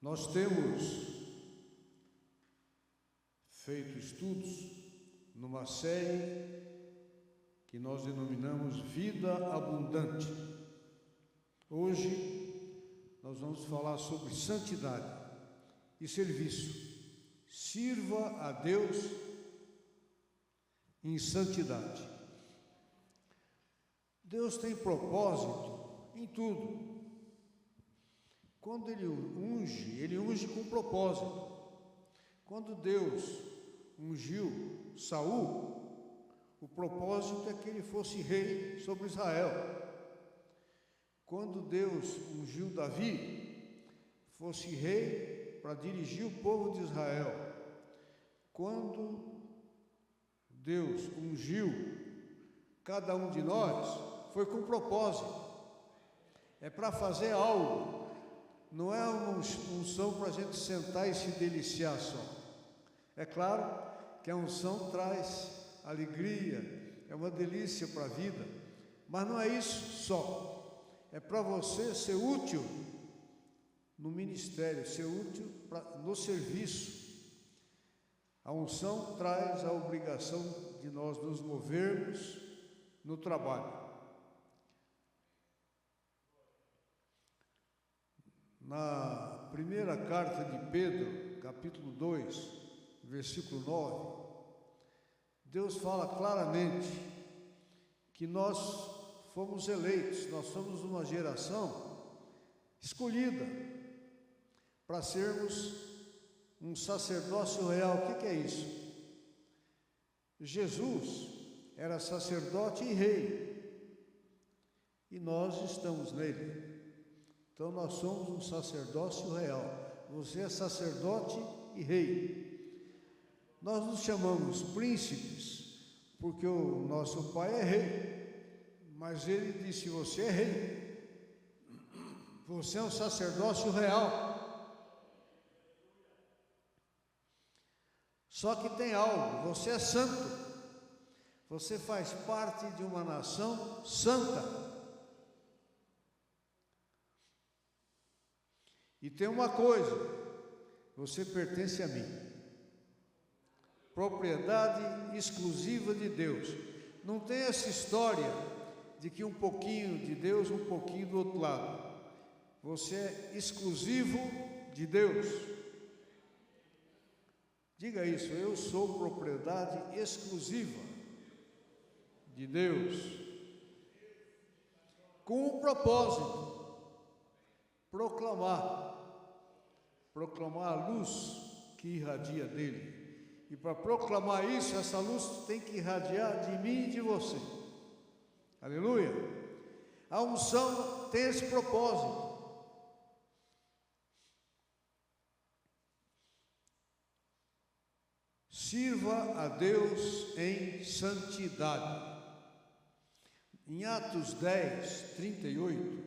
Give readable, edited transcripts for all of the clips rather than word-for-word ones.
Nós temos feito estudos numa série que nós denominamos Vida Abundante. Hoje nós vamos falar sobre santidade e serviço. Sirva a Deus em santidade. Deus tem propósito em tudo. Quando Ele unge com propósito. Quando Deus ungiu Saul, o propósito é que ele fosse rei sobre Israel. Quando Deus ungiu Davi, fosse rei para dirigir o povo de Israel. Quando Deus ungiu cada um de nós, foi com propósito. É para fazer algo. Não é uma unção para a gente sentar e se deliciar só. É claro que a unção traz alegria, é uma delícia para a vida, mas não é isso só. É para você ser útil no ministério, ser útil no serviço. A unção traz a obrigação de nós nos movermos no trabalho. Na primeira carta de Pedro, capítulo 2, versículo 9, Deus fala claramente que nós fomos eleitos, nós somos uma geração escolhida para sermos um sacerdócio real. O que é isso? Jesus era sacerdote e rei, e nós estamos nele. Então nós somos um sacerdócio real. Você é sacerdote e rei. Nós nos chamamos príncipes porque o nosso pai é rei. Mas ele disse: você é rei. Você é um sacerdócio real. Só que tem algo: você é santo. Você faz parte de uma nação santa. E tem uma coisa: você pertence a mim. Propriedade exclusiva de Deus. Não tem essa história de que um pouquinho de Deus, um pouquinho do outro lado. Você é exclusivo de Deus. Diga isso: eu sou propriedade exclusiva de Deus. Com um propósito: proclamar a luz que irradia dele. E para proclamar isso, essa luz tem que irradiar de mim e de você. Aleluia! A unção tem esse propósito. Sirva a Deus em santidade. Em Atos 10, 38,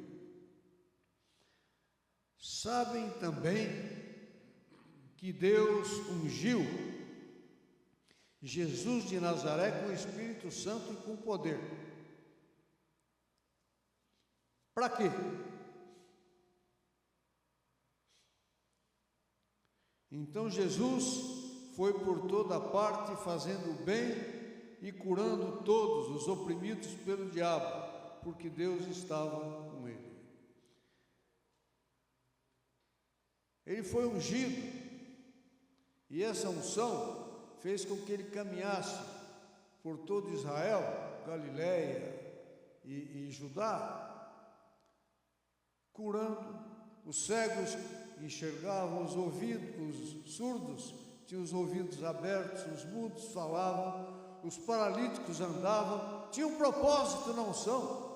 sabem também que Deus ungiu Jesus de Nazaré com o Espírito Santo e com poder. Para quê? Então Jesus foi por toda parte fazendo o bem e curando todos os oprimidos pelo diabo, porque Deus estava com ele. Ele foi ungido, e essa unção fez com que ele caminhasse por todo Israel, Galiléia e Judá, curando. Os cegos enxergavam, os surdos tinham os ouvidos abertos, os mudos falavam, os paralíticos andavam. Tinha um propósito na unção.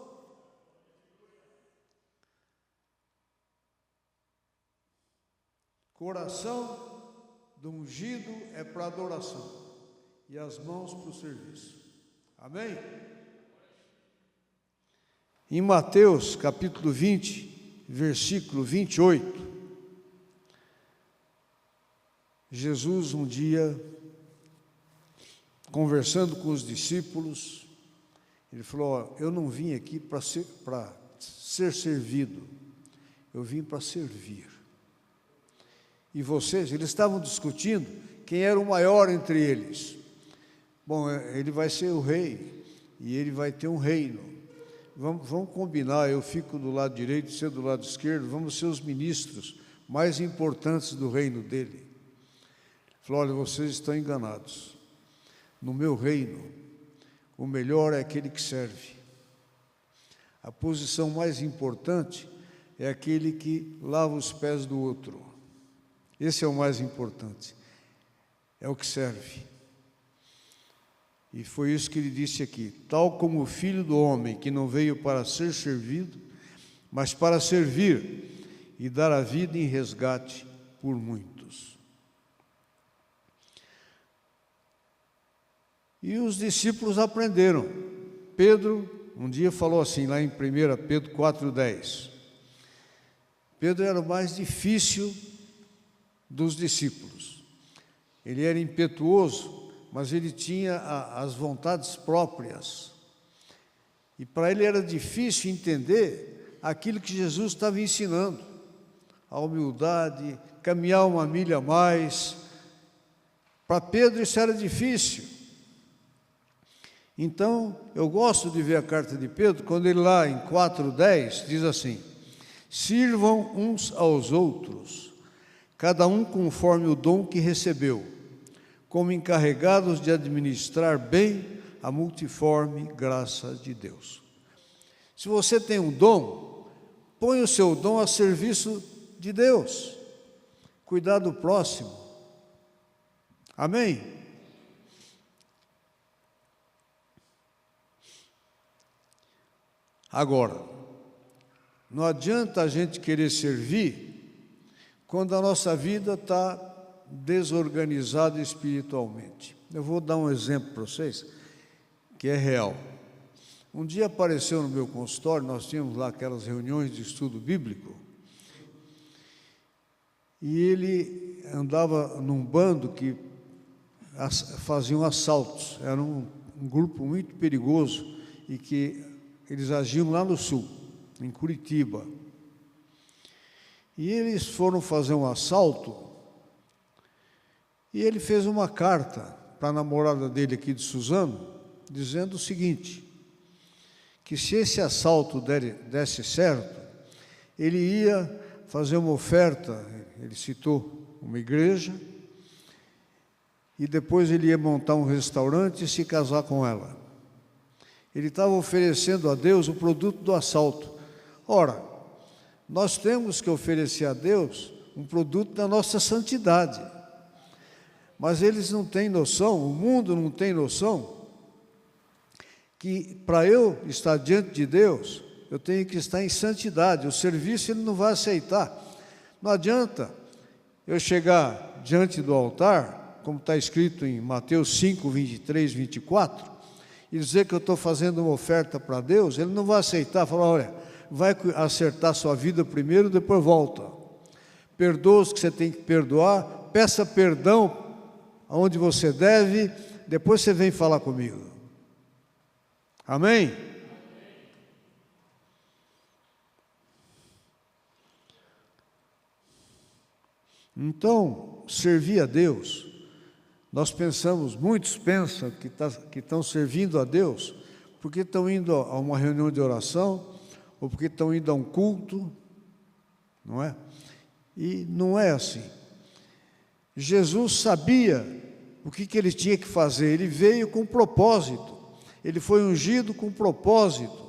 Coração do ungido é para adoração e as mãos para o serviço. Amém? Em Mateus capítulo 20, versículo 28, Jesus um dia, conversando com os discípulos, ele falou: eu não vim aqui para ser servido, eu vim para servir. e vocês, eles estavam discutindo quem era o maior entre eles. Bom, ele vai ser o rei, e ele vai ter um reino. Vamos combinar, eu fico do lado direito, você do lado esquerdo, vamos ser os ministros mais importantes do reino dele. Ele falou, olha, vocês estão enganados. No meu reino, o melhor é aquele que serve. A posição mais importante é aquele que lava os pés do outro. Esse é o mais importante. É o que serve. E foi isso que ele disse aqui. Tal como o Filho do Homem, que não veio para ser servido, mas para servir e dar a vida em resgate por muitos. E os discípulos aprenderam. Pedro, um dia falou assim, lá em 1 Pedro 4,10. Pedro era o mais difícil dos discípulos. Ele era impetuoso, mas ele tinha as vontades próprias. E para ele era difícil entender aquilo que Jesus estava ensinando. A humildade, caminhar uma milha a mais. Para Pedro isso era difícil. Então, eu gosto de ver a carta de Pedro, quando ele lá em 4,10 diz assim, sirvam uns aos outros, cada um conforme o dom que recebeu, como encarregados de administrar bem a multiforme graça de Deus. Se você tem um dom, põe o seu dom a serviço de Deus, cuidar do próximo. Amém? Agora, não adianta a gente querer servir quando a nossa vida está desorganizada espiritualmente. Eu vou dar um exemplo para vocês, que é real. Um dia apareceu no meu consultório, nós tínhamos lá aquelas reuniões de estudo bíblico, e ele andava num bando que faziam assaltos. Era um grupo muito perigoso e que eles agiam lá no sul, em Curitiba. E eles foram fazer um assalto, e ele fez uma carta para a namorada dele aqui de Suzano, dizendo o seguinte, que se esse assalto desse certo, ele ia fazer uma oferta, ele citou uma igreja, e depois ele ia montar um restaurante e se casar com ela. Ele estava oferecendo a Deus o produto do assalto. Ora, nós temos que oferecer a Deus um produto da nossa santidade. Mas eles não têm noção, o mundo não tem noção, que para eu estar diante de Deus, eu tenho que estar em santidade. O serviço ele não vai aceitar. Não adianta eu chegar diante do altar, como está escrito em Mateus 5, 23, 24, e dizer que eu estou fazendo uma oferta para Deus, ele não vai aceitar, falar, olha, vai acertar sua vida primeiro, depois volta. Perdoa os que você tem que perdoar, peça perdão aonde você deve, depois você vem falar comigo. Amém? Então, servir a Deus, nós pensamos, muitos pensam que estão servindo a Deus porque estão indo a uma reunião de oração ou porque estão indo a um culto, não é? E não é assim. Jesus sabia o que ele tinha que fazer, ele veio com propósito, ele foi ungido com propósito.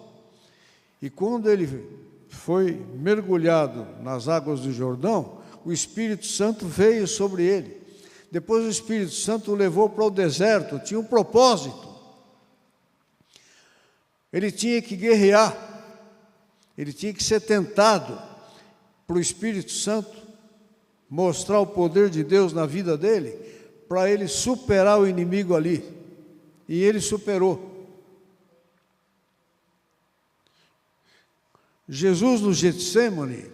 E quando ele foi mergulhado nas águas do Jordão, o Espírito Santo veio sobre ele. Depois o Espírito Santo o levou para o deserto, tinha um propósito. Ele tinha que guerrear, ele tinha que ser tentado para o Espírito Santo mostrar o poder de Deus na vida dele, para ele superar o inimigo ali. E ele superou. Jesus no Getsêmani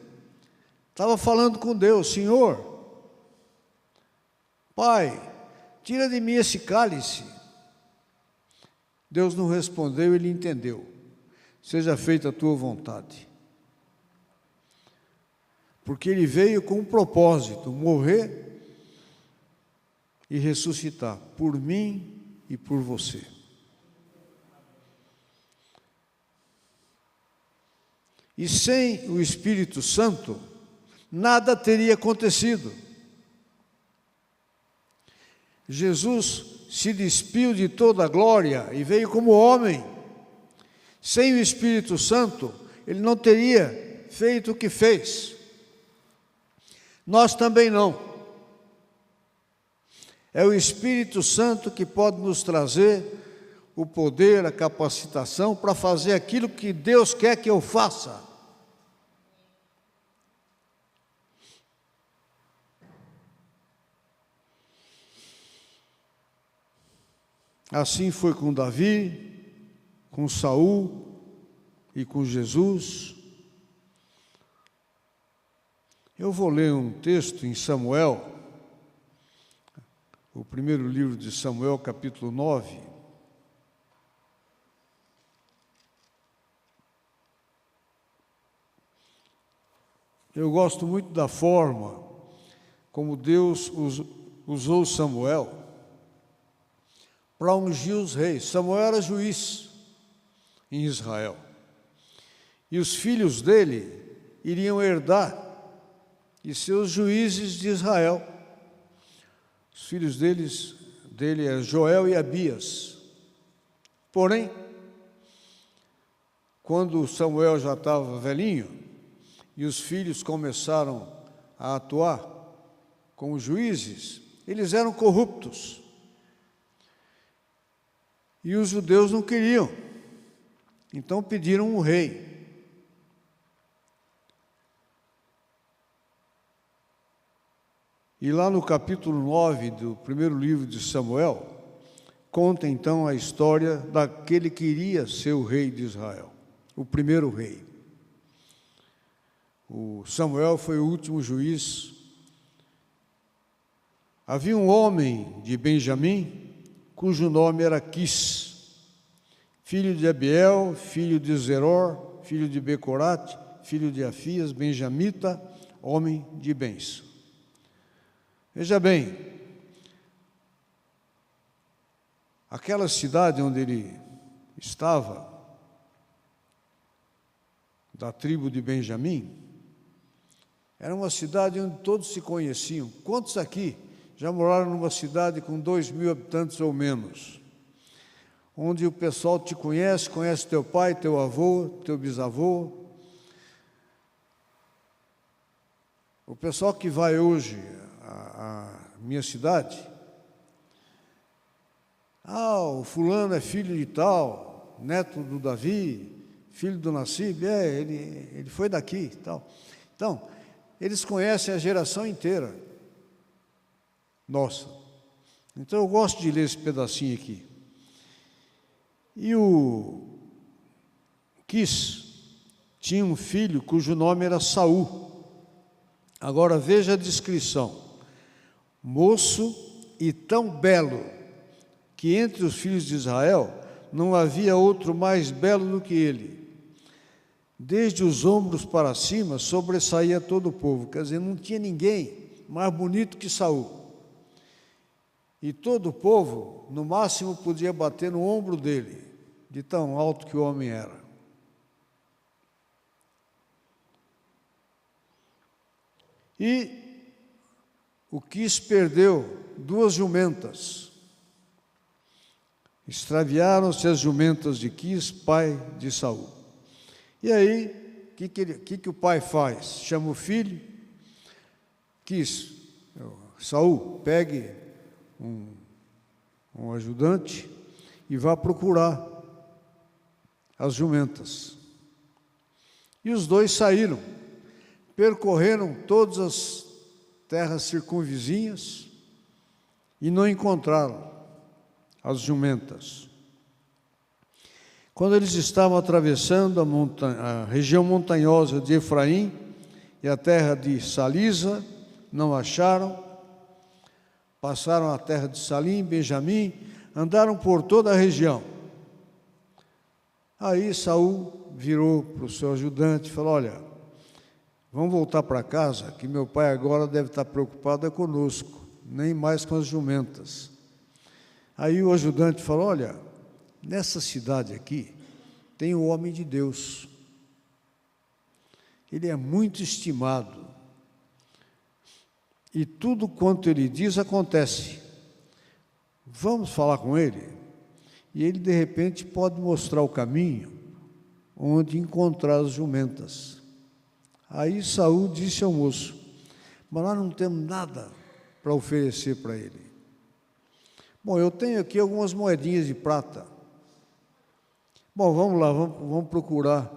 estava falando com Deus, Senhor, Pai, tira de mim esse cálice. Deus não respondeu, ele entendeu. Seja feita a tua vontade. porque ele veio com um propósito: morrer e ressuscitar, por mim e por você. E sem o Espírito Santo, nada teria acontecido. Jesus se despiu de toda a glória e veio como homem. Sem o Espírito Santo, ele não teria feito o que fez. Nós também não. É o Espírito Santo que pode nos trazer o poder, a capacitação para fazer aquilo que Deus quer que eu faça. Assim foi com Davi, com Saul e com Jesus. Eu vou ler um texto em Samuel, o primeiro livro de Samuel, capítulo 9. Eu gosto muito da forma como Deus usou Samuel para ungir os reis. Samuel era juiz em Israel. E os filhos dele iriam herdar e ser os juízes de Israel. Os filhos dele eram Joel e Abias. Porém, quando Samuel já estava velhinho e os filhos começaram a atuar como juízes, eles eram corruptos. E os judeus não queriam. Então pediram um rei. E lá no capítulo 9 do primeiro livro de Samuel, conta então a história daquele que iria ser o rei de Israel, o primeiro rei. O Samuel foi o último juiz. Havia um homem de Benjamim, cujo nome era Quis, filho de Abiel, filho de Zeror, filho de Becorate, filho de Afias, benjamita, homem de bens. Veja bem, aquela cidade onde ele estava, da tribo de Benjamim, era uma cidade onde todos se conheciam. Quantos aqui já moraram numa cidade com 2.000 habitantes ou menos? Onde o pessoal te conhece, conhece teu pai, teu avô, teu bisavô. O pessoal que vai hoje à minha cidade, o fulano é filho de tal, neto do Davi, filho do Nassib, ele foi daqui e tal. Então, eles conhecem a geração inteira nossa. Então eu gosto de ler esse pedacinho aqui. E o Quis tinha um filho cujo nome era Saul. Agora veja a descrição: moço e tão belo, que entre os filhos de Israel não havia outro mais belo do que ele. Desde os ombros para cima sobressaía todo o povo. Quer dizer, não tinha ninguém mais bonito que Saul. E todo o povo, no máximo, podia bater no ombro dele, de tão alto que o homem era. E o Quis perdeu 2 jumentas. Extraviaram-se as jumentas de Quis, pai de Saul. E aí, o que o pai faz? Chama o filho, Quis, Saul, pegue um ajudante e vá procurar as jumentas. E os dois saíram, percorreram todas as terras circunvizinhas e não encontraram as jumentas. Quando eles estavam atravessando a região montanhosa de Efraim e a terra de Salisa, não acharam. Passaram a terra de Salim, Benjamim, andaram por toda a região. Aí Saul virou para o seu ajudante e falou: olha, vamos voltar para casa, que meu pai agora deve estar preocupado conosco, nem mais com as jumentas. Aí o ajudante falou, olha, nessa cidade aqui tem um homem de Deus. Ele é muito estimado. E tudo quanto ele diz acontece. Vamos falar com ele? E ele, de repente, pode mostrar o caminho onde encontrar as jumentas. Aí Saul disse ao moço, mas nós não temos nada para oferecer para ele. Bom, eu tenho aqui algumas moedinhas de prata. Bom, vamos lá, vamos procurar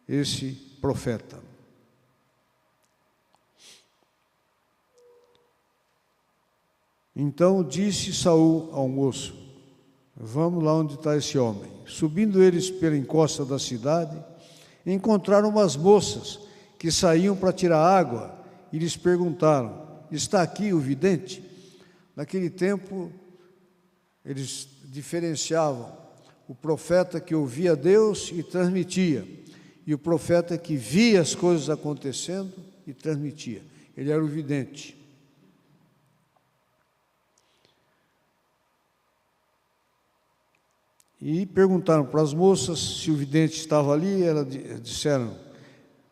esse profeta. Então disse Saul ao moço, vamos lá onde está esse homem. Subindo eles pela encosta da cidade, encontraram umas moças que saíam para tirar água e lhes perguntaram, está aqui o vidente? Naquele tempo, eles diferenciavam o profeta que ouvia Deus e transmitia, e o profeta que via as coisas acontecendo e transmitia. Ele era o vidente. E perguntaram para as moças se o vidente estava ali, elas disseram,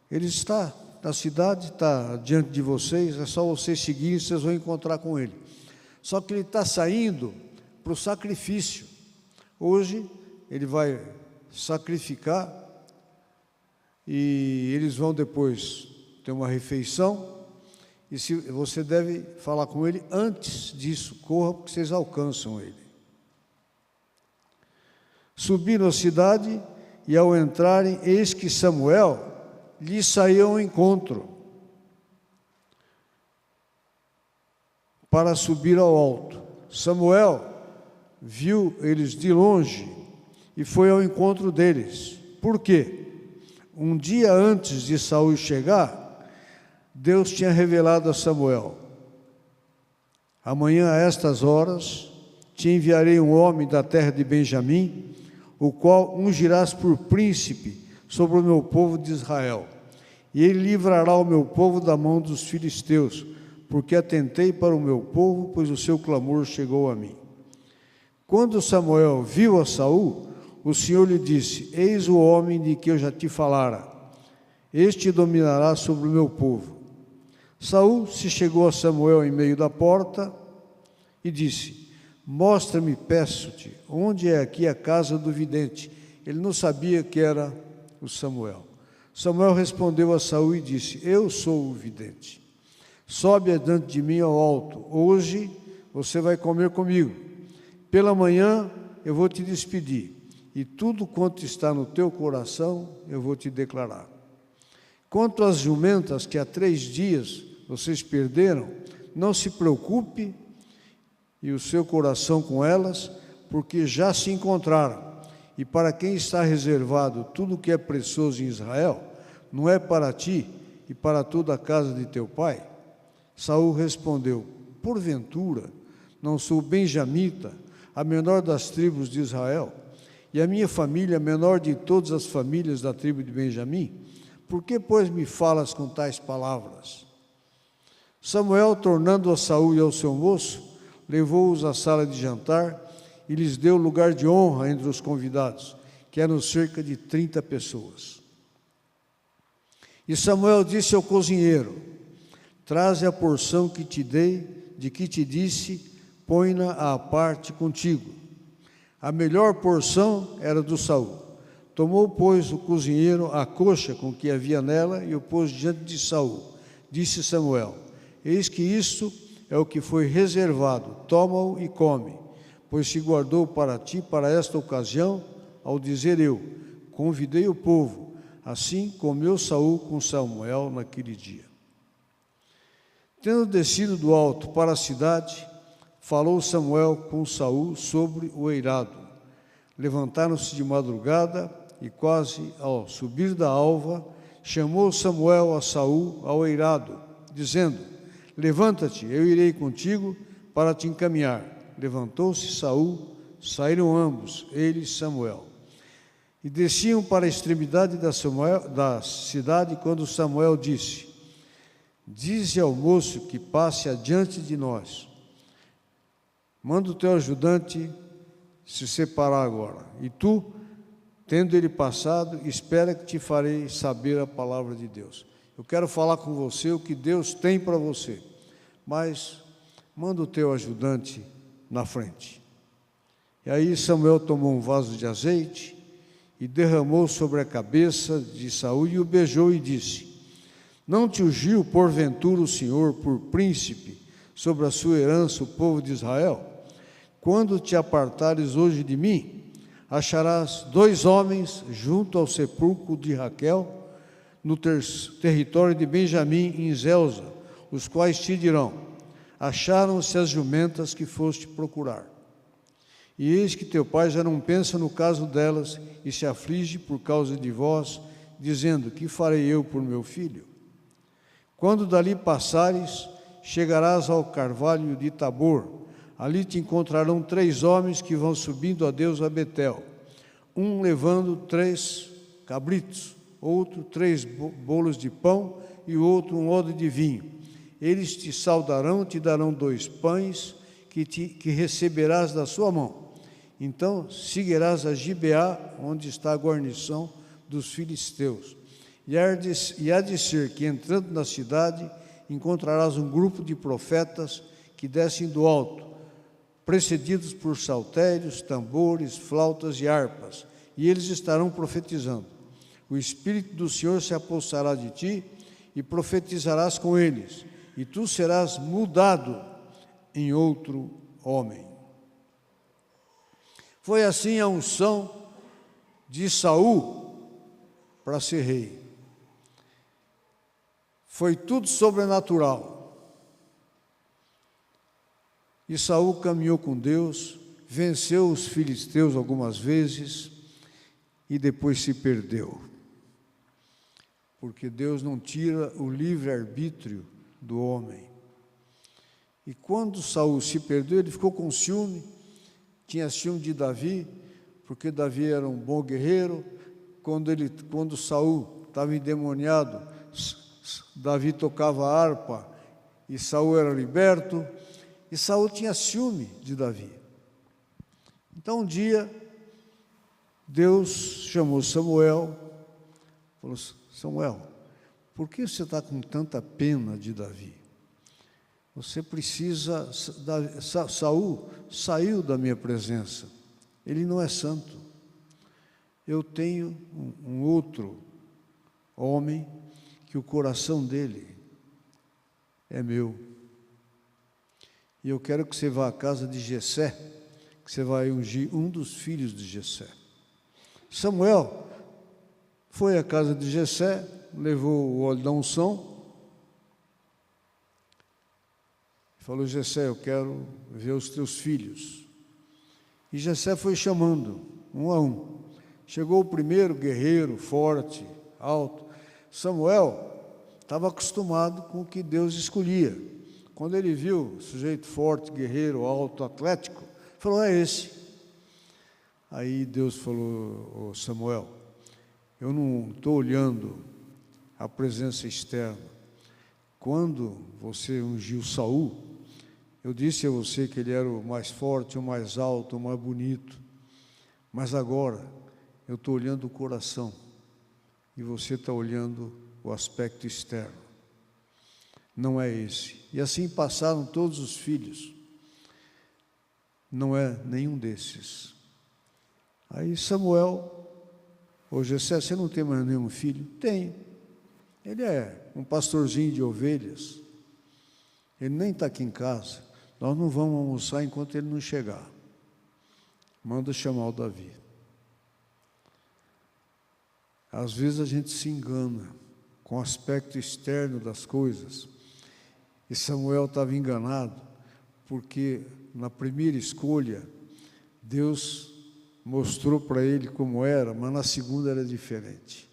ele está na cidade, está diante de vocês, é só vocês seguirem, vocês vão encontrar com ele. Só que ele está saindo para o sacrifício. Hoje ele vai sacrificar e eles vão depois ter uma refeição. E se você deve falar com ele antes disso, corra porque vocês alcançam ele. Subiram à cidade e ao entrarem, eis que Samuel lhes saiu ao encontro para subir ao alto. Samuel viu eles de longe e foi ao encontro deles. Por quê? Um dia antes de Saul chegar, Deus tinha revelado a Samuel, amanhã a estas horas te enviarei um homem da terra de Benjamim, o qual ungirás por príncipe sobre o meu povo de Israel, e ele livrará o meu povo da mão dos filisteus, porque atentei para o meu povo, pois o seu clamor chegou a mim. Quando Samuel viu a Saul, o Senhor lhe disse, eis o homem de que eu já te falara, este dominará sobre o meu povo. Saul se chegou a Samuel em meio da porta e disse, mostra-me, peço-te, onde é aqui a casa do vidente? Ele não sabia que era o Samuel. Samuel respondeu a Saul e disse, eu sou o vidente. Sobe adiante de mim ao alto, hoje você vai comer comigo. Pela manhã eu vou te despedir, e tudo quanto está no teu coração eu vou te declarar. Quanto às jumentas que há 3 dias vocês perderam, não se preocupe e o seu coração com elas, porque já se encontraram. E para quem está reservado tudo o que é precioso em Israel, não é para ti e para toda a casa de teu pai? Saul respondeu, porventura, não sou benjamita, a menor das tribos de Israel, e a minha família a menor de todas as famílias da tribo de Benjamim? Por que, pois, me falas com tais palavras? Samuel, tornando a Saul e ao seu moço, levou-os à sala de jantar e lhes deu lugar de honra entre os convidados, que eram cerca de 30 pessoas. E Samuel disse ao cozinheiro, traze a porção que te dei, de que te disse, põe-na à parte contigo. A melhor porção era do Saul. Tomou, pois, o cozinheiro a coxa com que havia nela e o pôs diante de Saul. Disse Samuel, eis que isto é o que foi reservado, toma-o e come, pois se guardou para ti para esta ocasião, ao dizer eu, convidei o povo. Assim comeu Saul com Samuel naquele dia. Tendo descido do alto para a cidade, falou Samuel com Saul sobre o eirado. Levantaram-se de madrugada e quase ao subir da alva, chamou Samuel a Saul ao eirado, dizendo, levanta-te, eu irei contigo para te encaminhar. Levantou-se Saul, saíram ambos, ele e Samuel. E desciam para a extremidade da cidade, quando Samuel disse: dize ao moço que passe adiante de nós. Manda o teu ajudante se separar agora. E tu, tendo ele passado, espera que te farei saber a palavra de Deus. Eu quero falar com você o que Deus tem para você. Mas manda o teu ajudante na frente. E aí Samuel tomou um vaso de azeite e derramou sobre a cabeça de Saul e o beijou e disse: não te ungiu porventura o Senhor por príncipe sobre a sua herança, o povo de Israel? Quando te apartares hoje de mim, acharás 2 homens junto ao sepulcro de Raquel, no território de Benjamim, em Zelza, os quais te dirão: acharam-se as jumentas que foste procurar. E eis que teu pai já não pensa no caso delas e se aflige por causa de vós, dizendo: que farei eu por meu filho? Quando dali passares, chegarás ao carvalho de Tabor. Ali te encontrarão 3 homens que vão subindo a Deus a Betel, um levando 3 cabritos, outro 3 bolos de pão e outro um odre de vinho. Eles te saudarão, te darão 2 pães que receberás da sua mão. Então seguirás a Gibeá, onde está a guarnição dos filisteus. E há de ser que, entrando na cidade, encontrarás um grupo de profetas que descem do alto, precedidos por saltérios, tambores, flautas e harpas, e eles estarão profetizando. O Espírito do Senhor se apossará de ti, e profetizarás com eles, e tu serás mudado em outro homem. Foi assim a unção de Saul para ser rei. Foi tudo sobrenatural. E Saul caminhou com Deus, venceu os filisteus algumas vezes e depois se perdeu. Porque Deus não tira o livre-arbítrio do homem. E quando Saul se perdeu, ele ficou com ciúme, tinha ciúme de Davi, porque Davi era um bom guerreiro. Quando Saul estava endemoniado, Davi tocava harpa e Saul era liberto. E Saul tinha ciúme de Davi. Então um dia, Deus chamou Samuel, falou: Samuel, por que você está com tanta pena de Davi? Você precisa... Saul saiu da minha presença, ele não é santo. Eu tenho um outro homem que o coração dele é meu. E eu quero que você vá à casa de Jessé, que você vai ungir um dos filhos de Jessé. Samuel foi à casa de Jessé, levou o óleo da unção, falou: Jessé, eu quero ver os teus filhos. E Jessé foi chamando, um a um. Chegou o primeiro guerreiro, forte, alto. Samuel estava acostumado com o que Deus escolhia. Quando ele viu o sujeito forte, guerreiro, alto, atlético, falou: é esse. Aí Deus falou: Samuel, eu não estou olhando a presença externa. Quando você ungiu Saul, eu disse a você que ele era o mais forte, o mais alto, o mais bonito. Mas agora eu estou olhando o coração e você está olhando o aspecto externo. Não é esse. E assim passaram todos os filhos. Não é nenhum desses. Aí Samuel, Jessé, você não tem mais nenhum filho? Tenho. Ele é um pastorzinho de ovelhas. Ele nem está aqui em casa. Nós não vamos almoçar enquanto ele não chegar. Manda chamar o Davi. Às vezes a gente se engana com o aspecto externo das coisas. E Samuel estava enganado, porque na primeira escolha, Deus mostrou para ele como era, mas na segunda era diferente.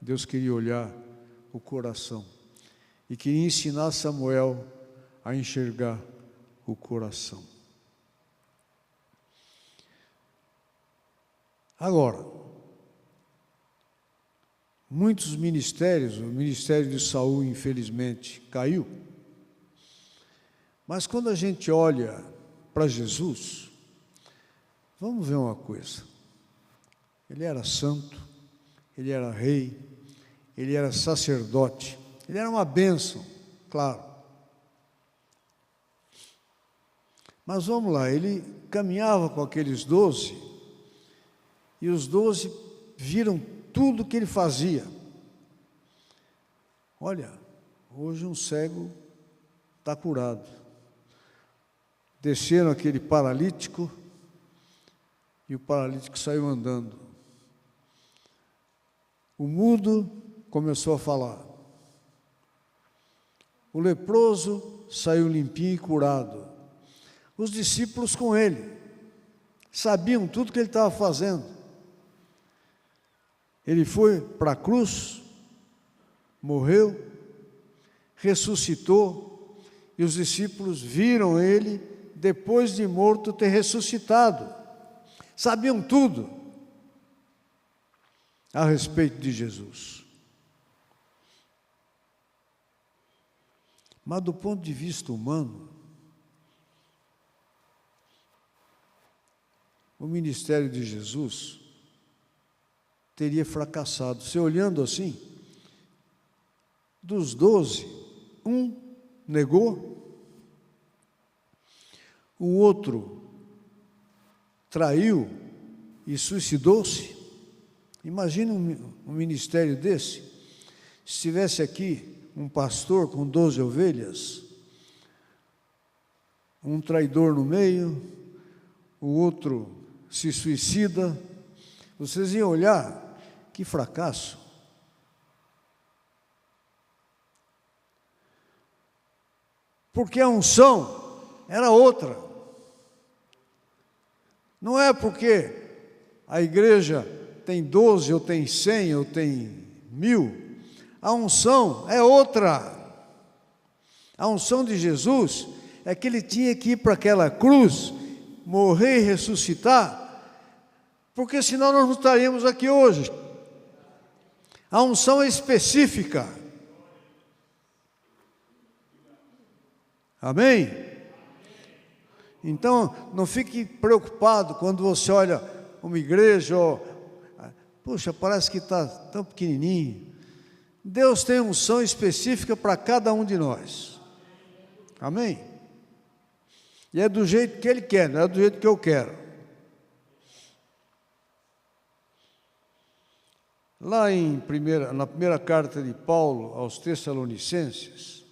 Deus queria olhar o coração e queria ensinar Samuel a enxergar o coração. Agora, muitos ministérios, o ministério de Saul, infelizmente, caiu. Mas quando a gente olha para Jesus, vamos ver uma coisa. Ele era santo, ele era rei, ele era sacerdote, ele era uma bênção, claro. Mas vamos lá, ele caminhava com aqueles 12, e os 12 viram tudo que ele fazia. Olha, hoje um cego está curado. Desceram aquele paralítico, e o paralítico saiu andando. O mudo começou a falar. O leproso saiu limpinho e curado. Os discípulos com ele sabiam tudo que ele estava fazendo. Ele foi para a cruz, morreu, ressuscitou, e os discípulos viram ele, depois de morto, ter ressuscitado. Sabiam tudo a respeito de Jesus. Mas do ponto de vista humano, o ministério de Jesus teria fracassado. Você olhando assim, dos 12, um negou, o outro traiu e suicidou-se. Imagina um ministério desse. Se tivesse aqui um pastor com 12 ovelhas, um traidor no meio, o outro se suicida, vocês iam olhar, que fracasso. Porque a unção era outra. Não é porque a igreja tem 12, ou tem 100, ou tem 1000. A unção é outra. A unção de Jesus é que ele tinha que ir para aquela cruz, morrer e ressuscitar, porque senão nós não estaríamos aqui hoje. A unção é específica. Amém? Então, não fique preocupado quando você olha uma igreja, puxa, parece que está tão pequenininho. Deus tem unção específica para cada um de nós. Amém? E é do jeito que Ele quer, não é do jeito que eu quero. Lá na primeira carta de Paulo aos Tessalonicenses,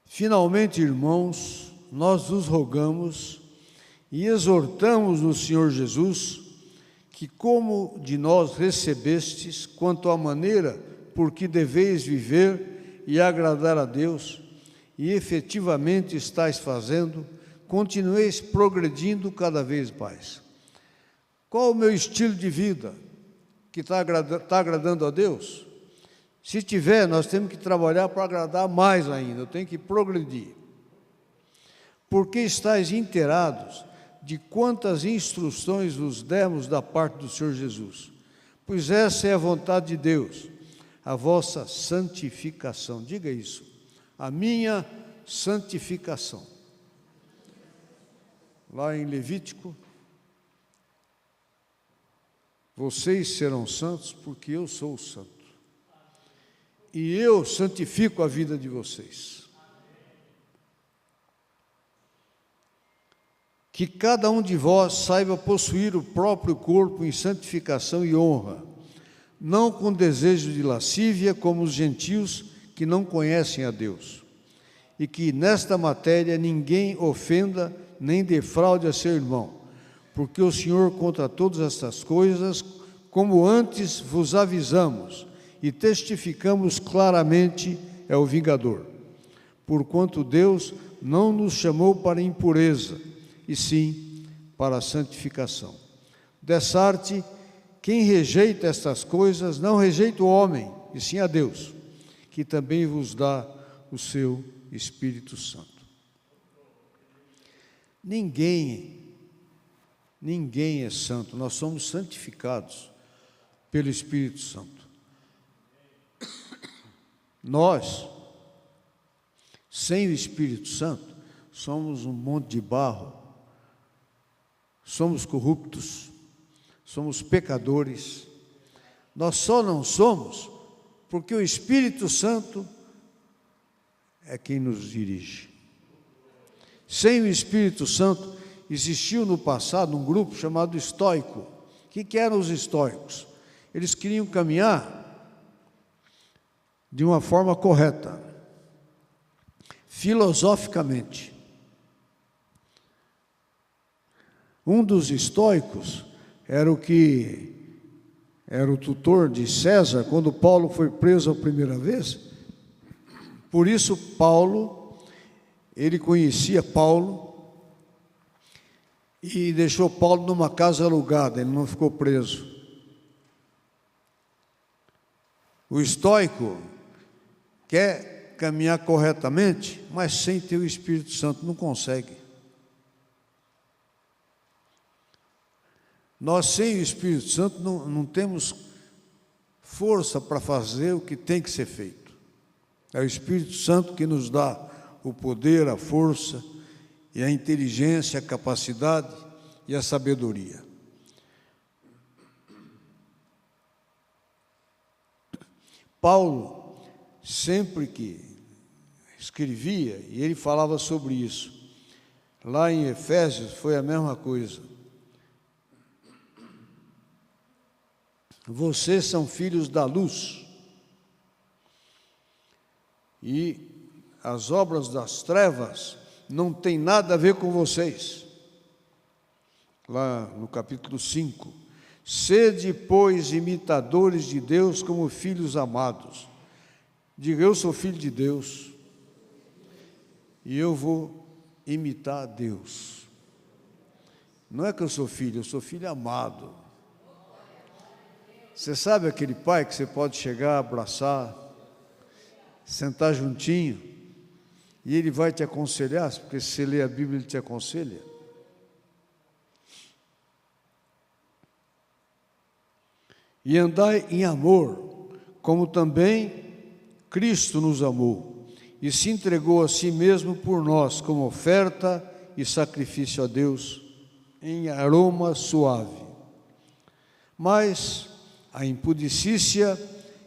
finalmente, irmãos, nós vos rogamos e exortamos no Senhor Jesus, que como de nós recebestes, quanto à maneira por que deveis viver e agradar a Deus, e efetivamente estáis fazendo, continueis progredindo cada vez mais. Qual o meu estilo de vida que está agradando a Deus? Se tiver, nós temos que trabalhar para agradar mais ainda, eu tenho que progredir. Porque estáis inteirados de quantas instruções vos demos da parte do Senhor Jesus. Pois essa é a vontade de Deus, a vossa santificação. Diga isso, a minha santificação. Lá em Levítico, vocês serão santos porque eu sou santo. E eu santifico a vida de vocês. Que cada um de vós saiba possuir o próprio corpo em santificação e honra, não com desejo de lascívia como os gentios que não conhecem a Deus, e que nesta matéria ninguém ofenda nem defraude a seu irmão, porque o Senhor contra todas estas coisas, como antes vos avisamos e testificamos claramente, é o vingador. Porquanto Deus não nos chamou para impureza, e sim para a santificação. Dessa arte, quem rejeita estas coisas, não rejeita o homem, e sim a Deus, que também vos dá o seu Espírito Santo. Ninguém é santo, nós somos santificados pelo Espírito Santo. Nós, sem o Espírito Santo, somos um monte de barro, somos corruptos, somos pecadores. Nós só não somos porque o Espírito Santo é quem nos dirige. Sem o Espírito Santo, existiu no passado um grupo chamado estoico. O que eram os estoicos? Eles queriam caminhar de uma forma correta, filosoficamente. Um dos estoicos era o tutor de César, quando Paulo foi preso a primeira vez. Por isso, ele conhecia Paulo e deixou Paulo numa casa alugada, ele não ficou preso. O estoico quer caminhar corretamente, mas sem ter o Espírito Santo, não consegue. Nós, sem o Espírito Santo, não temos força para fazer o que tem que ser feito. É o Espírito Santo que nos dá o poder, a força, e a inteligência, a capacidade e a sabedoria. Paulo, sempre que escrevia, e ele falava sobre isso, lá em Efésios foi a mesma coisa. Vocês são filhos da luz, e as obras das trevas não têm nada a ver com vocês. Lá no capítulo 5, sede, pois, imitadores de Deus como filhos amados. Diga, eu sou filho de Deus, e eu vou imitar a Deus. Não é que eu sou filho amado. Você sabe aquele pai que você pode chegar, abraçar, sentar juntinho, e ele vai te aconselhar, porque se você lê a Bíblia, ele te aconselha. E andai em amor, como também Cristo nos amou, e se entregou a si mesmo por nós, como oferta e sacrifício a Deus, em aroma suave. Mas a impudicícia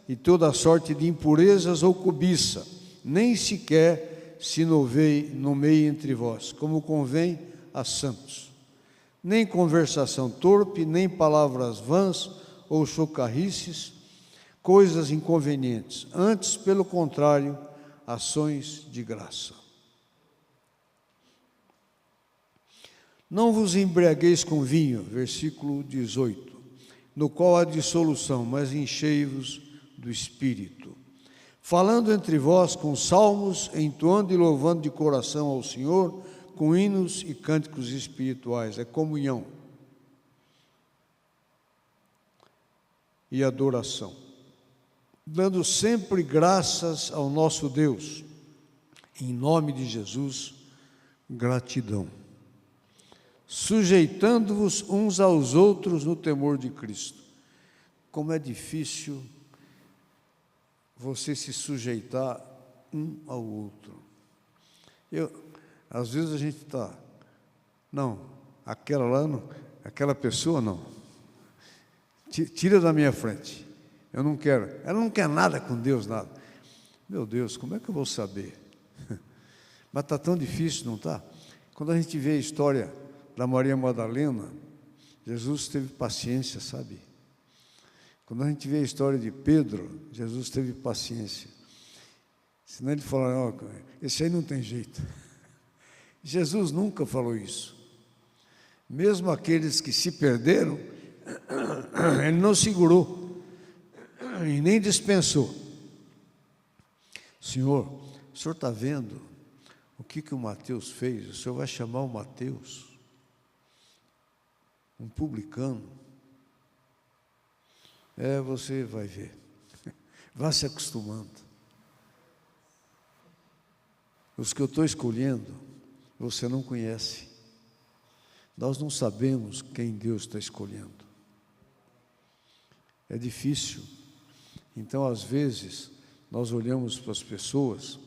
e toda a sorte de impurezas ou cobiça, nem sequer se nomeie entre vós, como convém a santos. Nem conversação torpe, nem palavras vãs ou chocarrices, coisas inconvenientes, antes, pelo contrário, ações de graça. Não vos embriagueis com vinho, versículo 18, no qual há dissolução, mas enchei-vos do Espírito, falando entre vós com salmos, entoando e louvando de coração ao Senhor, com hinos e cânticos espirituais, é comunhão e adoração, dando sempre graças ao nosso Deus, em nome de Jesus, gratidão, sujeitando-vos uns aos outros no temor de Cristo. Como é difícil você se sujeitar um ao outro. Às vezes a gente está, não, aquela lá não, aquela pessoa não, tira da minha frente, eu não quero, ela não quer nada com Deus, nada. Meu Deus, como é que eu vou saber? Mas está tão difícil, não está? Quando a gente vê a história da Maria Madalena, Jesus teve paciência, sabe? Quando a gente vê a história de Pedro, Jesus teve paciência. Senão ele fala, oh, esse aí não tem jeito. Jesus nunca falou isso. Mesmo aqueles que se perderam, ele não segurou e nem dispensou. Senhor, o senhor está vendo o que o Mateus fez? O senhor vai chamar o Mateus? um publicano. Você vai ver. Vá se acostumando. Os que eu estou escolhendo, você não conhece. Nós não sabemos quem Deus está escolhendo. É difícil. Então, às vezes, nós olhamos para as pessoas,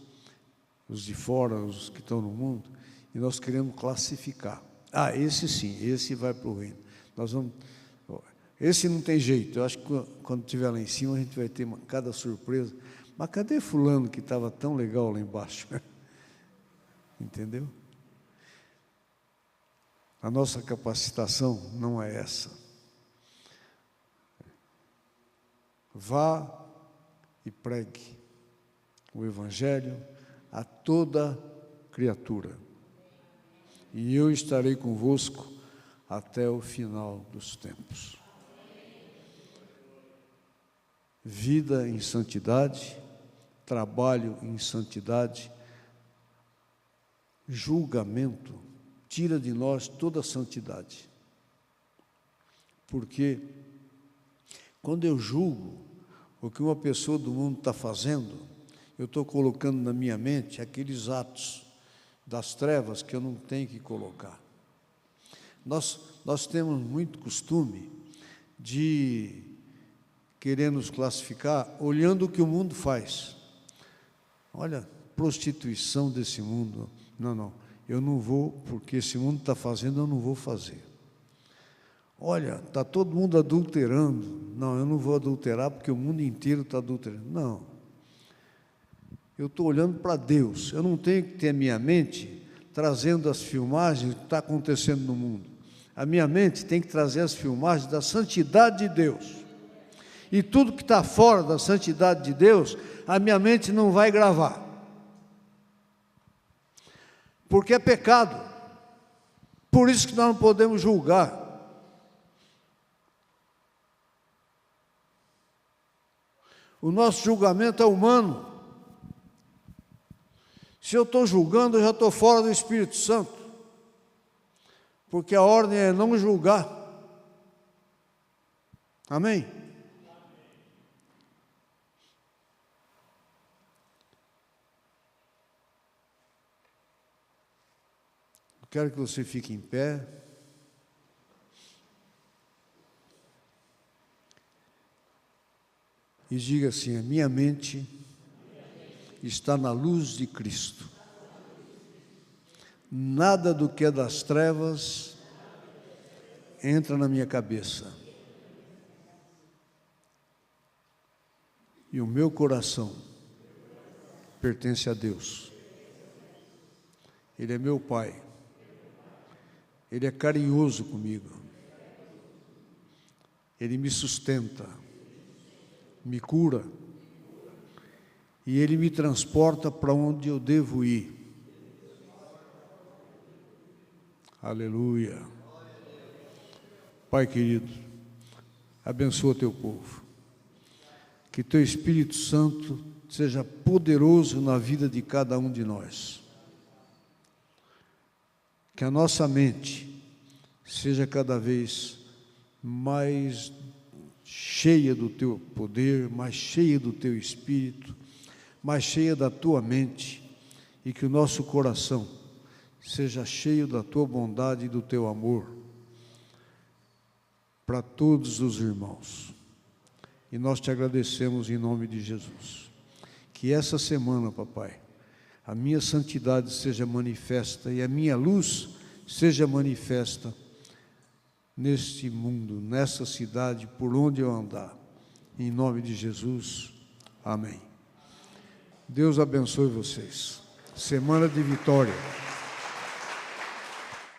os de fora, os que estão no mundo, e nós queremos classificar. Esse sim, esse vai para o reino. Esse não tem jeito. Eu acho que quando estiver lá em cima, a gente vai ter cada surpresa. Mas cadê fulano que estava tão legal lá embaixo? Entendeu? A nossa capacitação não é essa. Vá e pregue o Evangelho a toda criatura. E eu estarei convosco até o final dos tempos. Vida em santidade, trabalho em santidade, julgamento, tira de nós toda a santidade. Porque quando eu julgo o que uma pessoa do mundo está fazendo, eu estou colocando na minha mente aqueles atos das trevas que eu não tenho que colocar. Nós temos muito costume de querer nos classificar olhando o que o mundo faz. Olha, prostituição desse mundo. Não, eu não vou, porque esse mundo está fazendo, eu não vou fazer. Olha, está todo mundo adulterando. Não, eu não vou adulterar, porque o mundo inteiro está adulterando. Não. Eu estou olhando para Deus. Eu não tenho que ter a minha mente trazendo as filmagens do que está acontecendo no mundo. A minha mente tem que trazer as filmagens da santidade de Deus. E tudo que está fora da santidade de Deus, a minha mente não vai gravar. Porque é pecado. Por isso que nós não podemos julgar. O nosso julgamento é humano. Se eu estou julgando, eu já estou fora do Espírito Santo. Porque a ordem é não julgar. Amém? Eu quero que você fique em pé. E diga assim: a minha mente está na luz de Cristo. Nada do que é das trevas entra na minha cabeça. E o meu coração pertence a Deus. Ele é meu Pai. Ele é carinhoso comigo. Ele me sustenta, me cura, e Ele me transporta para onde eu devo ir. Aleluia. Pai querido, abençoa teu povo. Que teu Espírito Santo seja poderoso na vida de cada um de nós. Que a nossa mente seja cada vez mais cheia do teu poder, mais cheia do teu Espírito, mais cheia da tua mente, e que o nosso coração seja cheio da tua bondade e do teu amor para todos os irmãos. E nós te agradecemos em nome de Jesus. Que essa semana, papai, a minha santidade seja manifesta e a minha luz seja manifesta neste mundo, nessa cidade, por onde eu andar. Em nome de Jesus. Amém. Deus abençoe vocês. Semana de vitória.